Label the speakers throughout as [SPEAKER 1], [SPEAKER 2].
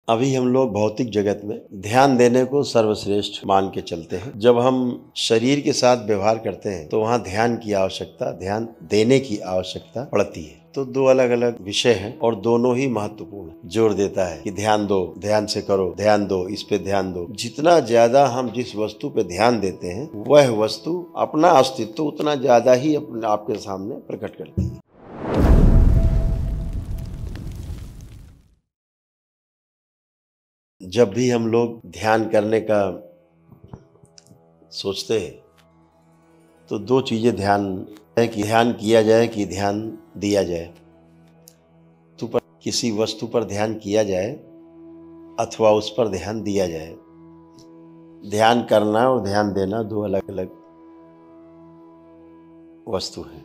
[SPEAKER 1] अभी हम लोग भौतिक जगत में ध्यान देने को सर्वश्रेष्ठ मान के चलते हैं। जब हम शरीर के साथ व्यवहार करते हैं तो वहाँ ध्यान की आवश्यकता, ध्यान देने की आवश्यकता पड़ती है। तो दो अलग अलग विषय हैं और दोनों ही महत्वपूर्ण हैं। जोर देता है कि ध्यान दो, ध्यान से करो, ध्यान दो, इस पे ध्यान दो। जितना ज्यादा हम जिस वस्तु पे ध्यान देते हैं वह वस्तु अपना अस्तित्व उतना ज्यादा ही अपने आपके सामने प्रकट करती है। जब भी हम लोग ध्यान करने का सोचते हैं तो दो चीजें ध्यान है कि ध्यान किया जाए कि ध्यान दिया जाए। तो पर किसी वस्तु पर ध्यान किया जाए अथवा उस पर ध्यान दिया जाए। ध्यान करना और ध्यान देना दो अलग अलग वस्तु हैं।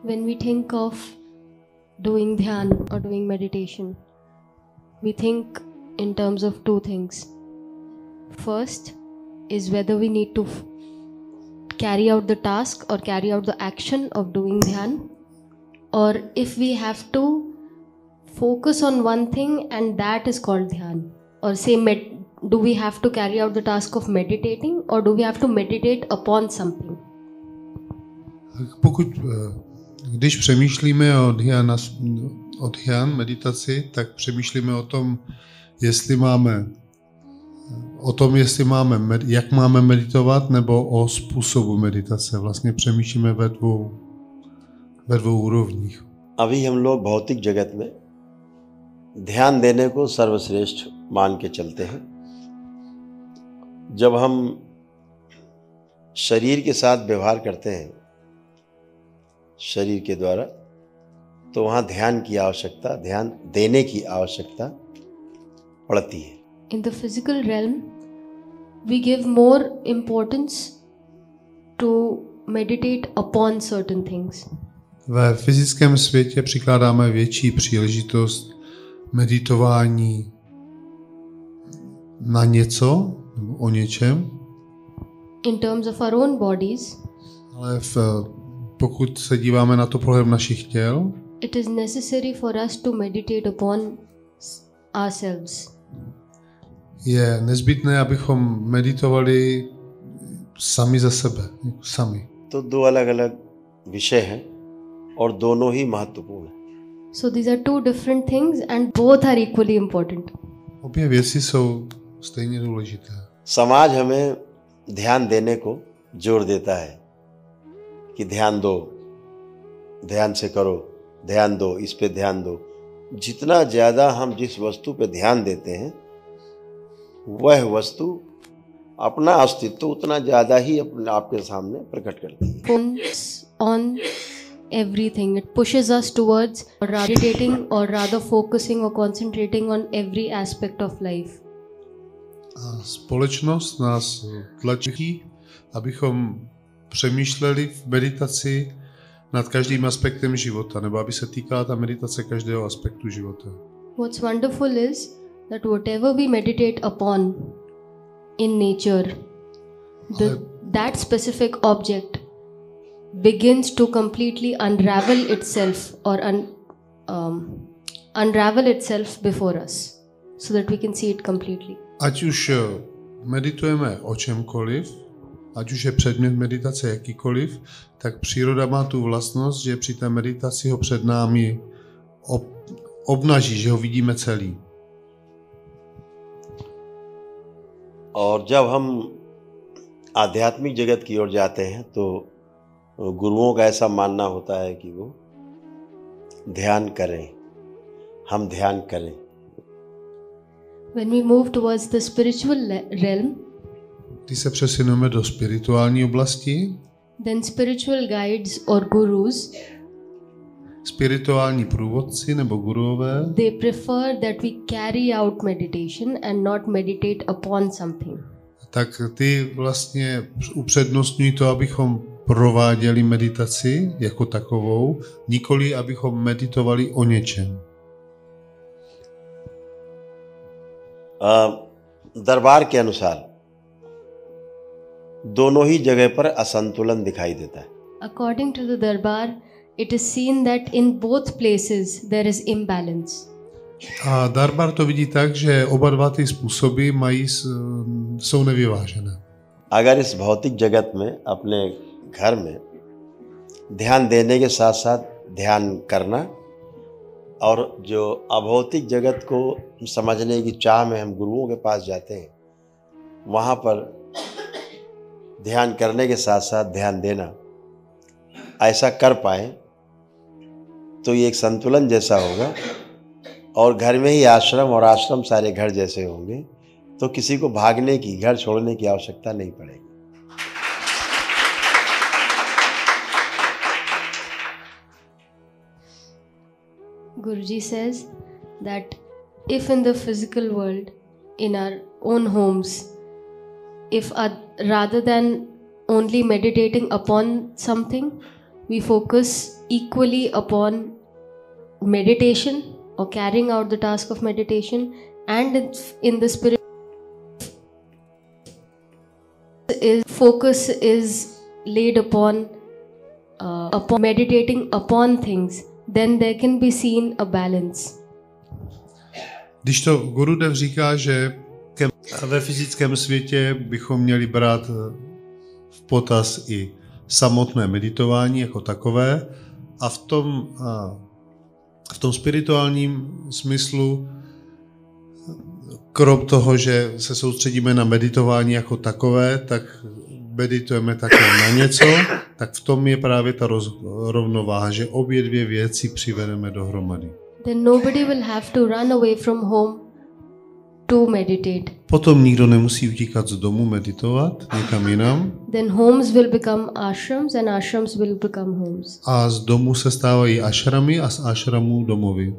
[SPEAKER 2] When we think of doing dhyan or doing meditation, we think in terms of two things. First is whether we need to carry out the task or carry out the action of doing dhyan, or if we have to focus on one thing and that is called dhyan, or say do we have to carry out the task of meditating or do we have to meditate upon something.
[SPEAKER 3] Když přemýšlíme o dhyan, meditaci, tak přemýšlíme o tom, jestli jak máme meditovat, nebo o způsobu meditace. Vlastně přemýšlíme ve dvou úrovních.
[SPEAKER 1] अभी हम लोग भौतिक जगत में ध्यान देने को सर्वश्रेष्ठ मान के चलते हैं। जब हम शरीर के साथ व्यवहार करते हैं शरीर के द्वारा तो वहाँ ध्यान की आवश्यकता, ध्यान देने की आवश्यकता पड़ती है।
[SPEAKER 2] In the physical realm, we give more importance to meditate upon certain things.
[SPEAKER 3] Ve fyzickém světě přikládáme větší příležitost meditování na něco nebo o něčem.
[SPEAKER 2] In terms of our own bodies,
[SPEAKER 3] ale pokud se díváme na to pohledem našich těl,
[SPEAKER 2] it is necessary for us to meditate upon ourselves.
[SPEAKER 3] Je nezbytné, abychom meditovali sami za sebe, sami.
[SPEAKER 1] तो दो अलग अलग विषय हैं और दोनों ही महत्वपूर्ण हैं।
[SPEAKER 2] So these are two different things and both are equally important.
[SPEAKER 3] Obě věci jsou stejně důležité.
[SPEAKER 1] समाज हमें ध्यान देने को जोर देता है कि ध्यान दो, ध्यान से करो, ध्यान दो, इस पे ध्यान दो। जितना ज़्यादा हम जिस वस्तु पे ध्यान देते हैं वह वस्तु अपना अस्तित्व उतना ज़्यादा ही अपने आपके सामने प्रकट करती है।
[SPEAKER 2] Focus on everything. It pushes us towards meditating or rather focusing or concentrating on every aspect of life.
[SPEAKER 3] A společnost nás tlačí, abychom přemýšleli v meditaci nad každým aspektem života, nebo aby se týkala ta meditace každého aspektu života.
[SPEAKER 2] What's wonderful is that whatever we meditate upon in nature, that specific object begins to completely unravel itself or unravel itself before us so that we can see it completely.
[SPEAKER 3] Ať už meditujeme o čemkoliv, ať už je předmět meditace jakýkoliv, tak příroda má tu vlastnost, že při té meditaci ho před námi obnaží, že ho vidíme celý.
[SPEAKER 1] और जब हम आध्यात्मिक जगत की ओर जाते हैं तो गुरुओं का ऐसा मानना होता है कि वो ध्यान करें, हम ध्यान करें।
[SPEAKER 2] When we move towards the spiritual realm,
[SPEAKER 3] když se přesuneme do spirituální oblasti,
[SPEAKER 2] then spiritual guides or gurus,
[SPEAKER 3] spirituální průvodci nebo guruové,
[SPEAKER 2] they prefer that we carry out meditation and not meditate upon something.
[SPEAKER 3] Tak ty vlastně upřednostňují to, abychom prováděli meditaci jako takovou, nikoli abychom meditovali o něčem.
[SPEAKER 1] दरबार के अनुसार दोनों ही जगह पर असंतुलन दिखाई देता है।
[SPEAKER 2] According to the darbar, it is seen that in both places there is imbalance.
[SPEAKER 3] A Darbar to vidí tak, že oba dva ty způsoby jsou nevyvážené.
[SPEAKER 1] अगर इस भौतिक जगत में अपने घर में ध्यान देने के साथ साथ ध्यान करना और जो अभौतिक जगत को समझने की चाह में हम गुरुओं के पास जाते हैं वहाँ पर ध्यान करने के साथ साथ ध्यान देना ऐसा कर पाए तो ये एक संतुलन जैसा होगा और घर में ही आश्रम और आश्रम सारे घर जैसे होंगे तो किसी को भागने की घर छोड़ने की आवश्यकता नहीं पड़ेगी.
[SPEAKER 2] Guruji says that if in the physical world, in our own homes, if rather than only meditating upon something, we focus equally upon meditation or carrying out the task of meditation, and in the spirit focus is laid upon meditating upon things, then there can be seen a balance.
[SPEAKER 3] Když to Gurudev říká, že ve fyzickém světě bychom měli brát v potaz i samotné meditování jako takové a v tom spirituálním smyslu, krom toho, že se soustředíme na meditování jako takové, tak meditujeme také na něco, tak v tom je právě ta rovnováha, že obě dvě věci přivedeme dohromady.
[SPEAKER 2] Then nobody will have to run away from home to meditate.
[SPEAKER 3] Potom nikdo nemusí utíkat z domu meditovat někam jinam.
[SPEAKER 2] Then homes will become ashrams and ashrams will become homes.
[SPEAKER 3] A z domu se stávají ašramy a z ašramů domovy.